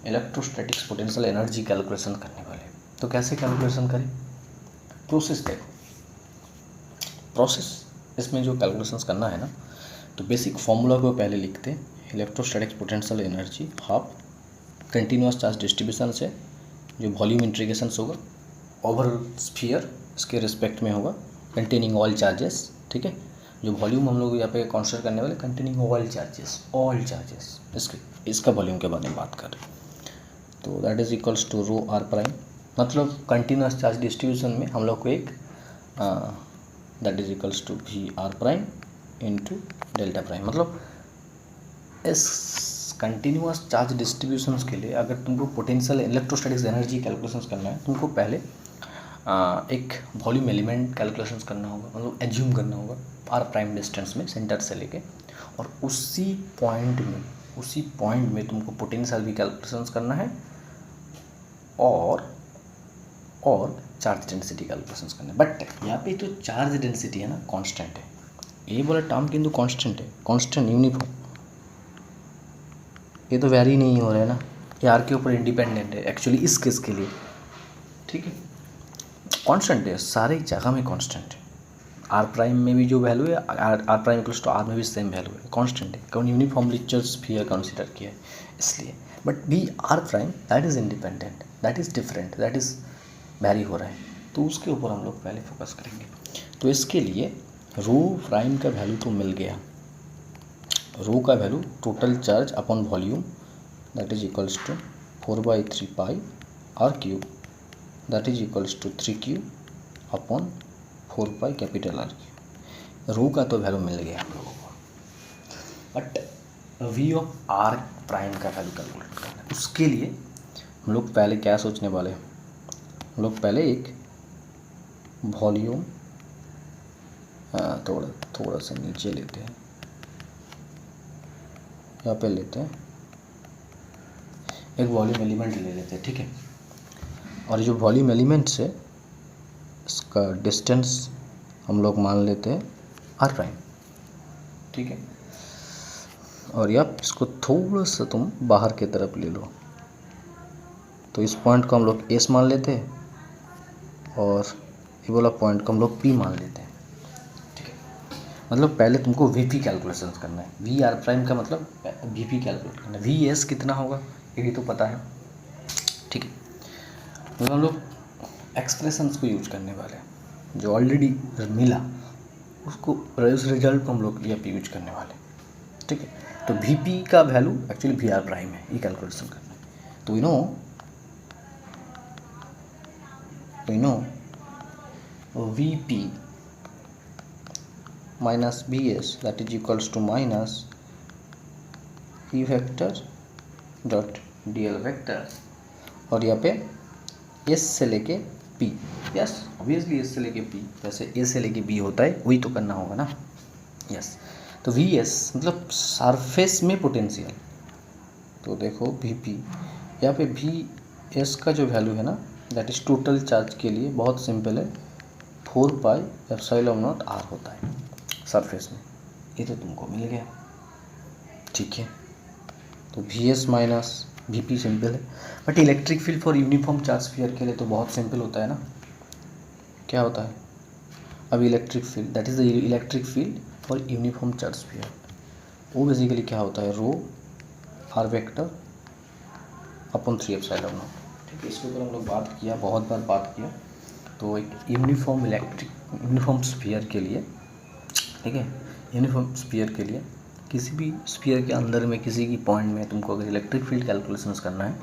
इलेक्ट्रोस्टैटिक्स पोटेंशियल एनर्जी कैलकुलेशन करने वाले। तो कैसे कैलकुलेशन करें, प्रोसेस देखो, प्रोसेस इसमें जो कैलकुलेशंस करना है ना, तो बेसिक फॉर्मूला को पहले लिखते हैं, electrostatics potential energy half continuous charge distribution से जो वॉल्यूम इंटीग्रेशंस होगा ओवरऑल स्फीयर इसके रिस्पेक्ट में होगा कंटेनिंग ऑल चार्जेस, ठीक है। जो वॉल्यूम हम लोग यहाँ पे कंसिडर करने वाले कंटेनिंग ऑल चार्जेस इसका वॉल्यूम के बारे में बात कर रहे हैं, तो that is equals to rho R prime, मतलब कंटिन्यूस चार्ज डिस्ट्रीब्यूशन में हम लोग को एक that is equals to V R prime into delta prime. मतलब इस कंटिन्यूस चार्ज डिस्ट्रीब्यूशंस के लिए अगर तुमको पोटेंशियल इलेक्ट्रोस्टैटिक्स एनर्जी कैलकुलेशंस करना है, तुमको पहले एक वॉल्यूम एलिमेंट कैलकुलेशंस करना होगा, मतलब एज्यूम करना होगा आर प्राइम डिस्टेंस में सेंटर से लेके, और उसी पॉइंट में तुमको पोटेंशियल भी कैलकुलेशंस करना है और चार्ज डेंसिटी कैलकुलेशंस करना है। बट यहाँ पे तो चार्ज डेंसिटी है ना कांस्टेंट है, ये बोला टर्म किंतु कांस्टेंट है, कांस्टेंट यूनिफॉर्म, ये तो वेरी नहीं हो रहा है ना, ये आर के ऊपर इंडिपेंडेंट है एक्चुअली इस केस के लिए, ठीक है। कांस्टेंट है, सारे जगह में कांस्टेंट है, आर प्राइम में भी जो वैल्यू है R prime equals to R में भी सेम वैल्यू है, कांस्टेंट है, क्योंकि यूनिफॉर्मली चार्ज स्फीयर कंसीडर किया है इसलिए। But B R prime that is independent, that is different, that is vary हो रहा है, तो उसके ऊपर हम लोग पहले फोकस करेंगे। तो इसके लिए रो प्राइम का वैल्यू तो मिल गया, रो का value total charge upon volume that is equals to 4/3 pi R cube that is equals to 3Q upon 4 pi capital R cube. Rho का तो वैल्यू मिल गया हम लोगों को, but V of R prime का वैल्यू कैलकुलेट करना है। उसके लिए हम लोग पहले क्या सोचने वाले हैं, हम लोग पहले एक वॉल्यूम थोड़ा सा नीचे लेते हैं, यहाँ पे लेते हैं एक वॉल्यूम एलिमेंट ले लेते हैं, ठीक है। और जो वॉल्यूम एलिमेंट से इसका डिस्टेंस हम लोग मान लेते हैं आर प्राइम, ठीक है। और या इसको थोड़ा सा तुम बाहर की तरफ ले लो, तो इस पॉइंट को हम लोग एस मान लेते हैं और ये वाला पॉइंट को हम लोग पी मान लेते हैं, ठीक है। मतलब पहले तुमको वीपी कैलकुलेशन करना है, वी आर प्राइम का मतलब वीपी कैलकुलेट करना है, वी एस कितना होगा ये भी तो पता है, ठीक है। मतलब हम लोग एक्सप्रेशंस को यूज करने वाले हैं, जो ऑलरेडी मिला उसको उस रिजल्ट को हम लोग यहाँ पे यूज करने वाले, ठीक है। तो वीपी का value actually V R prime है, ये कैलकुलेशन करना है। तो you know VP minus B S that is equals to minus E vector dot D L vector, और यहाँ पे एस से लेके पी, यस ऑब्वियसली एस से लेके पी, वैसे ए से लेके बी होता है वही तो करना होगा ना, यस। तो वी एस मतलब सरफेस में पोटेंशियल। तो देखो वी पी, यहाँ पे वी एस का जो वैल्यू है ना, दैट इज़ टोटल चार्ज के लिए बहुत सिंपल है, 4πε0 r होता है सरफेस में। ये तो तुमको मिल गया, ठीक है। तो V S minus V P simple है, but electric field for uniform charge sphere के लिए तो बहुत सिंपल होता है ना। क्या होता है अब electric field, that is the electric field for uniform charge sphere, वो बेसिकली क्या होता है, रो आर वेक्टर अपॉन 3ε0। ठीक है, इसके ऊपर हम लोग बात किया, बहुत बार बात किया। तो एक यूनिफॉर्म स्फीयर के लिए, ठीक है, यूनिफॉर्म स्फीयर के लिए किसी भी स्फीयर के अंदर में किसी की पॉइंट में तुमको अगर इलेक्ट्रिक फील्ड कैलकुलेशंस करना है,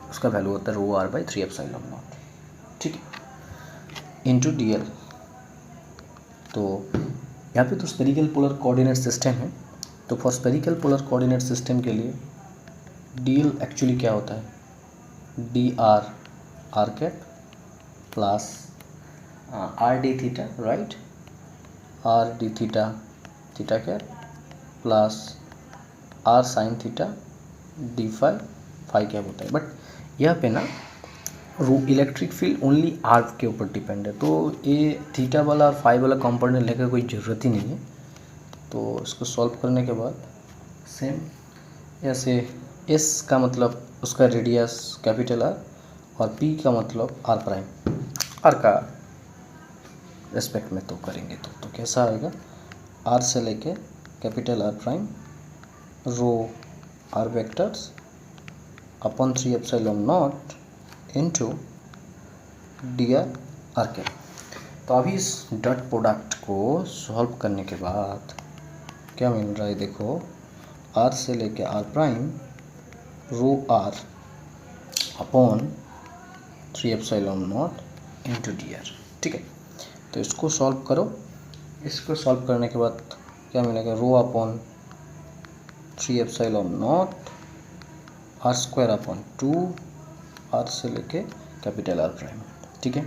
उसका वैल्यू होता है रो आर बाई 3ε0, ठीक है, इंटू डी एल। तो यहाँ पे तो स्पेरिकल पोलर कोऑर्डिनेट सिस्टम है, तो for spherical polar coordinate system के लिए डी एल एक्चुअली क्या होता है, D R R cap plus R D theta, right, R D theta theta cap plus R sine theta D phi cap होता है। But यहाँ पे ना इलेक्ट्रिक फील्ड ओनली आर के ऊपर डिपेंड है, तो ये थीटा वाला और फाई वाला कंपोनेंट लेकर कोई ज़रूरत ही नहीं है। तो इसको सॉल्व करने के बाद सेम ऐसे एस का मतलब उसका रेडियस कैपिटल आर और पी का मतलब आर प्राइम, आर का रेस्पेक्ट में तो करेंगे तो कैसा आएगा, आर से लेके capital R prime rho R vectors upon 3ε0 into D R R cap. तो अभी इस डॉट प्रोडक्ट को सॉल्व करने के बाद क्या मिल रहा है, देखो आर से लेके R prime rho R upon 3ε0 into D R, ठीक है। तो इसको सॉल्व करो, इसको सॉल्व करने के बाद क्या मिलेगा, rho upon 3ε0 R square upon 2 R से लेके कैपिटल आर प्राइम, ठीक है।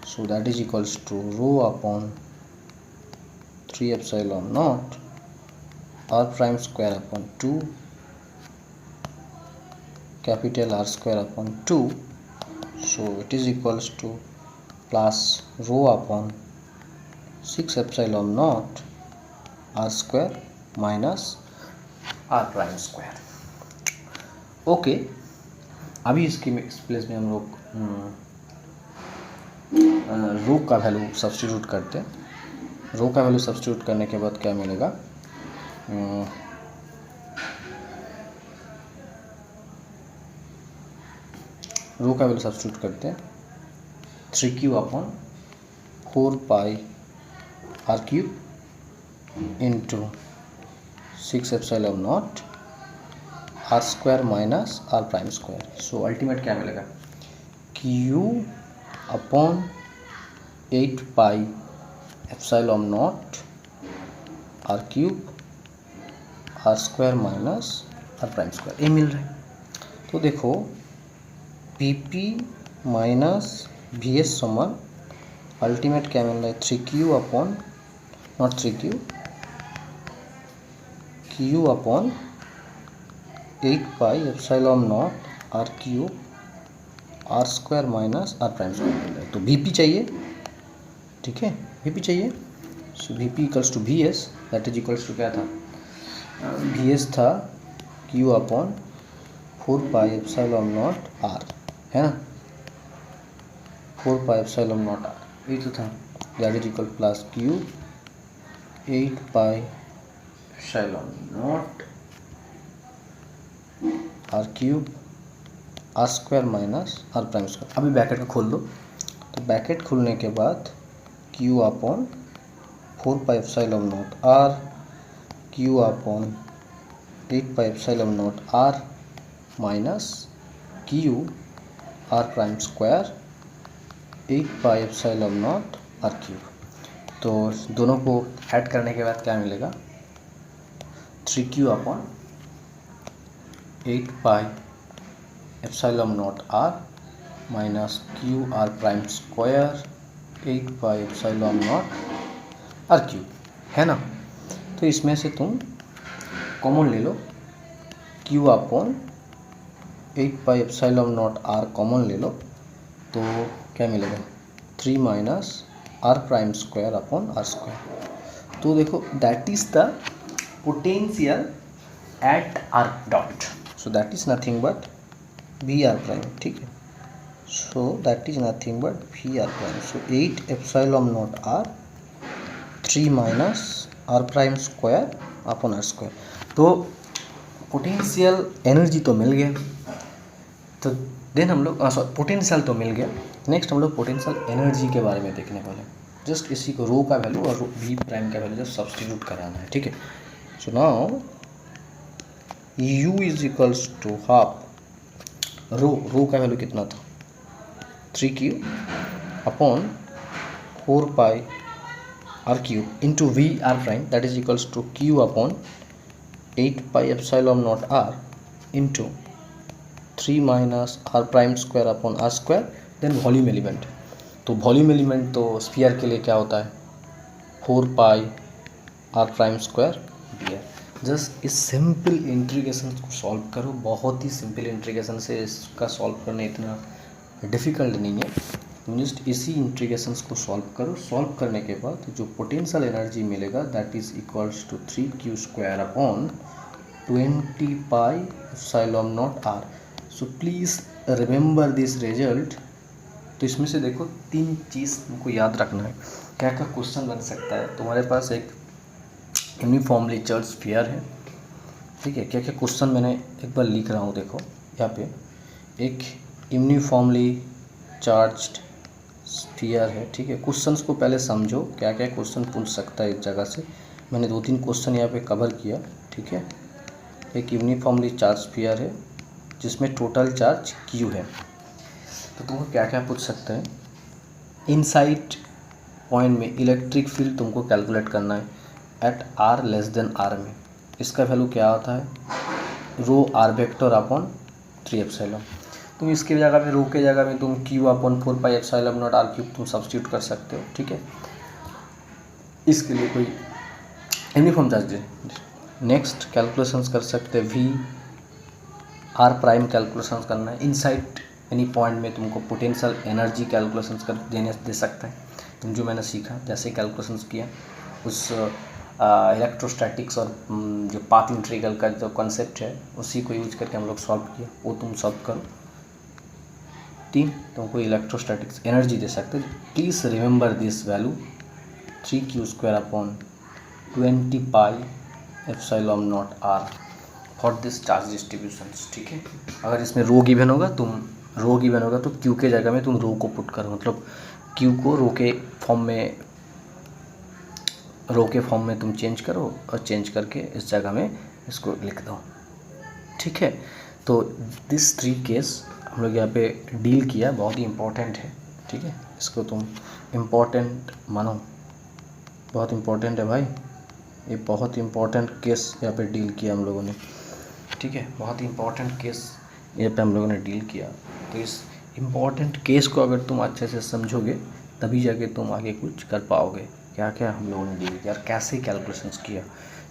So that is equals to rho upon 3ε0 R prime square upon 2 capital R square upon 2, so it is equals to plus rho upon 6ε0 R square minus R prime square. Okay, अभी इसके place में हम लोग रो का value substitute करते हैं। रो का value substitute करने के बाद क्या मिलेगा, रो का वैल्यू सब्स्टिट्यूट करते हैं 3q अपॉन 4π R cube into 6ε0 R square minus R prime square. So ultimate क्या मिलेगा, q upon 8πε0 R cube R square minus R prime square, ये मिल रहा है। तो देखो P P minus V S समान अल्टीमेट क्या मिल रहा है, 3q upon not 3q, q upon 8πε0 R cube R square minus R prime square मिल रहा है। तो वी पी चाहिए, ठीक है, वी पी चाहिए। So V P equals to V S, that is equals to क्या था, वी एस था q अपॉन 4πε0 आर, है ना, 4πε0 आर, ये तो था, that is equal plus q 8πε0 R cube R square minus R prime square. अभी ब्रैकेट को खोल दो, तो ब्रैकेट खोलने के बाद q अपॉन 4πε0 R q upon 8πε0 R minus q R prime square 8πε0 R cube. तो दोनों को ऐड करने के बाद क्या मिलेगा, 3q अपॉन 8πε0 R minus q R prime square 8πε0 R cube, है ना। तो इसमें से तुम कॉमन ले लो, Q upon 8 pi epsilon not R common ले लो, तो क्या मिलेगा 3 minus R prime square upon R square. तो देखो that is the potential at R dot, so that is nothing but VR prime, ठीक है। So that is nothing but VR prime, so 8 epsilon not R 3 minus R prime square upon R square. तो potential energy तो मिल गया, तो then हम लोग potential तो मिल गया, नेक्स्ट हम लोग पोटेंशियल एनर्जी के बारे में देखने वाले हैं। जस्ट इसी को रो का वैल्यू और वी प्राइम का वैल्यू जस्ट सब्सटीट्यूट कराना है, ठीक है। So now U is equals to half rho का वैल्यू कितना था 3Q upon 4 pi R cube into V R prime that is equals to Q upon 8 pi epsilon not R into 3 minus R prime square upon R square, then volume element. तो volume element तो sphere के लिए क्या होता है 4 pi R prime square dr। Just इस simple integration को solve करो, बहुत ही सिंपल इंटीग्रेशन से इसका सॉल्व करना इतना डिफ़िकल्ट नहीं है। जस्ट इसी इंटीग्रेशंस को सॉल्व करो, सॉल्व करने के बाद जो पोटेंशियल एनर्जी मिलेगा that is equals to 3Q square upon 20 pi epsilon not R। So please remember this result. तो इसमें से देखो 3 चीज़ तुमको याद रखना है, क्या क्या क्वेश्चन बन सकता है। तुम्हारे पास एक यूनिफॉर्मली चार्ज स्फीयर है, ठीक है। क्या क्या क्वेश्चन मैंने एक बार लिख रहा हूँ, देखो यहाँ पे एक यूनिफॉर्मली चार्ज्ड स्फीयर है, ठीक है। क्वेश्चंस को पहले समझो क्या क्या क्वेश्चन पूछ सकता है इस जगह से। मैंने 2-3 क्वेश्चन यहाँ पे कवर किया, ठीक है। एक यूनिफॉर्मली चार्ज स्फीयर है जिसमें टोटल चार्ज Q है, तो तुमको क्या क्या पूछ सकते हैं। इनसाइड पॉइंट में इलेक्ट्रिक फील्ड तुमको कैलकुलेट करना है at R less than R में। इसका वैल्यू क्या होता है rho R vector upon 3 epsilon. तुम इसके जगह में रो के जगह में तुम Q upon 4 pi epsilon not R cube तुम सब्स्टिट्यूट कर सकते हो, ठीक है। इसके लिए कोई यूनिफॉर्म चार्ज दे। नेक्स्ट कैलकुलेशंस कर सकते हैं V R प्राइम कैलकुलेशन करना है। इनसाइड एनी पॉइंट में तुमको पोटेंशियल एनर्जी कैलकुलेशंस कर दे सकता है। तुम जो मैंने सीखा जैसे कैलकुलेशंस किया उस इलेक्ट्रोस्टैटिक्स और जो पाथ इंटीग्रल का जो कॉन्सेप्ट है उसी को यूज करके हम लोग सॉल्व किया, वो तुम सॉल्व करो। 3 तुमको इलेक्ट्रोस्टैटिक्स एनर्जी दे सकते हैं। Please remember this value 3Q square upon 20 pi epsilon not R for this charge distributions, ठीक है। अगर इसमें रो गिवन होगा तो Q के जगह में तुम रो को पुट करो, मतलब Q को रो के फॉर्म में तुम चेंज करो और चेंज करके इस जगह में इसको लिख दो, ठीक है। तो दिस 3 केस हम लोग यहाँ पे डील किया, बहुत ही इम्पोर्टेंट है, ठीक है। इसको तुम इम्पोर्टेंट मानो, बहुत इम्पोर्टेंट है भाई, ये बहुत इम्पोर्टेंट केस यहाँ पे डील किया हम लोगों ने, ठीक है। बहुत ही इम्पोर्टेंट केस यहाँ पे हम लोगों ने डील किया। तो इस इम्पोर्टेंट केस को अगर तुम अच्छे से समझोगे तभी जाके तुम आगे कुछ कर पाओगे। क्या क्या हम लोगों ने डील किया और कैसे कैलकुलेशंस किया,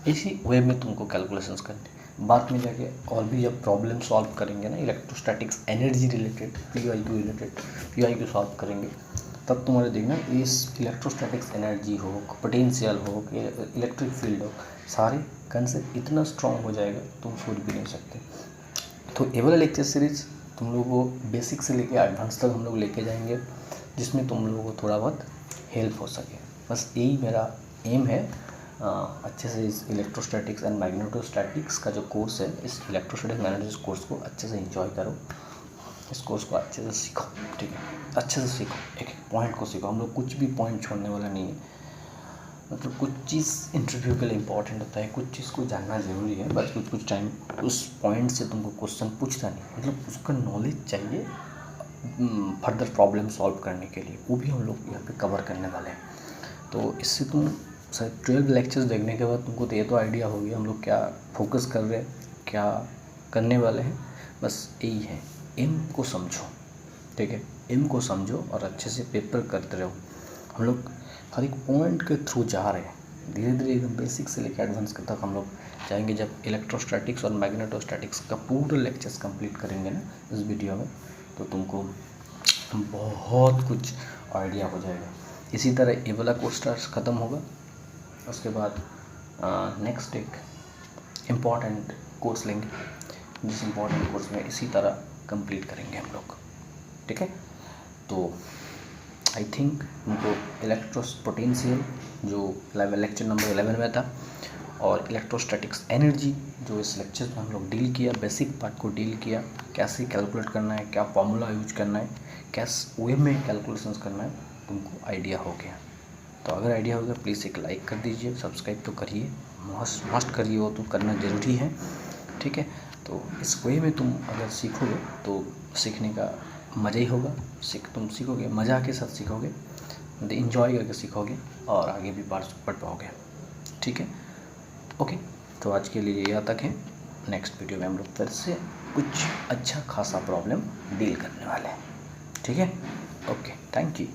इसी वे में तुमको कैलकुलेशंस करने। बाद में जाके और भी जब प्रॉब्लम सॉल्व करेंगे ना electrostatics energy related PIQ solve करेंगे, तब तुम्हारे देखना इस इलेक्ट्रोस्टैटिक्स एनर्जी हो, पोटेंशियल हो, इलेक्ट्रिक फील्ड हो, सारे कंसेप्ट इतना स्ट्रॉन्ग हो जाएगा तुम सोच भी नहीं सकते। तो ये वाला लेक्चर सीरीज तुम लोगों को बेसिक से लेके एडवांस तक हम लोग लेके जाएंगे, जिसमें तुम लोगों को थोड़ा बहुत हेल्प हो सके। बस यही मेरा एम है। अच्छे से इस इलेक्ट्रोस्टैटिक्स एंड मैग्नेटोस्टैटिक्स का जो कोर्स है, इस इलेक्ट्रोस्टैटिक्स मैग्नेटिक्स कोर्स को अच्छे से एंजॉय करो, इस कोर्स को अच्छे से सीखो, ठीक है। अच्छे से सीखो, एक एक पॉइंट को सीखो। हम लोग कुछ भी पॉइंट छोड़ने वाला नहीं है, मतलब कुछ चीज़ इंटरव्यू के लिए इंपॉर्टेंट होता है, कुछ चीज़ को जानना ज़रूरी है, बस कुछ टाइम उस पॉइंट से तुमको क्वेश्चन पूछता नहीं, मतलब उसका नॉलेज चाहिए फर्दर प्रॉब्लम सॉल्व करने के लिए, वो भी हम लोग यहाँ पे कवर करने वाले हैं। तो इससे तुम 12 लेक्चर्स देखने के बाद तुमको तो ये तो आइडिया हो गया हम लोग क्या फोकस कर रहे हैं, क्या करने वाले हैं। बस यही है, एम को समझो, ठीक है। एम को समझो और अच्छे से पेपर करते रहो। हम लोग हर एक पॉइंट के थ्रू जा रहे हैं, धीरे धीरे एकदम बेसिक से लेकर एडवांस तक हम लोग जाएंगे। जब इलेक्ट्रोस्टैटिक्स और मैग्नेटोस्टैटिक्स का पूरा लेक्चर्स कंप्लीट करेंगे ना इस वीडियो में, तो तुमको बहुत कुछ आइडिया हो जाएगा। इसी तरह ये वाला कोर्स ख़त्म होगा, उसके बाद नेक्स्ट एक इम्पॉर्टेंट कोर्स लेंगे, जिस इम्पॉर्टेंट कोर्स में इसी तरह कंप्लीट करेंगे हम लोग, ठीक है। तो आई थिंक उनको इलेक्ट्रोपोटेंशियल जो लेक्चर नंबर 11 में था, और इलेक्ट्रोस्टैटिक्स एनर्जी जो इस लेक्चर में हम लोग डील किया, बेसिक पार्ट को डील किया, कैसे कैलकुलेट करना है, क्या फॉर्मूला यूज करना है, कैस वे में कैलकुलेशंस करना है, तुमको आइडिया हो गया। तो अगर आइडिया हो गया प्लीज़ एक लाइक कर दीजिए, सब्सक्राइब तो करिए, मस्ट करिए, वो तो करना ज़रूरी है, ठीक है। तो इस वे में तुम अगर सीखोगे तो सीखने का मज़ा ही होगा। तुम सीखोगे, मज़ा के साथ सीखोगे, इंजॉय करके सीखोगे और आगे भी पढ़ पाओगे, ठीक है। ओके, तो आज के लिए यहाँ तक है। नेक्स्ट वीडियो में हम लोग फिर से कुछ अच्छा खासा प्रॉब्लम डील करने वाले हैं, ठीक है। Okay, thank you.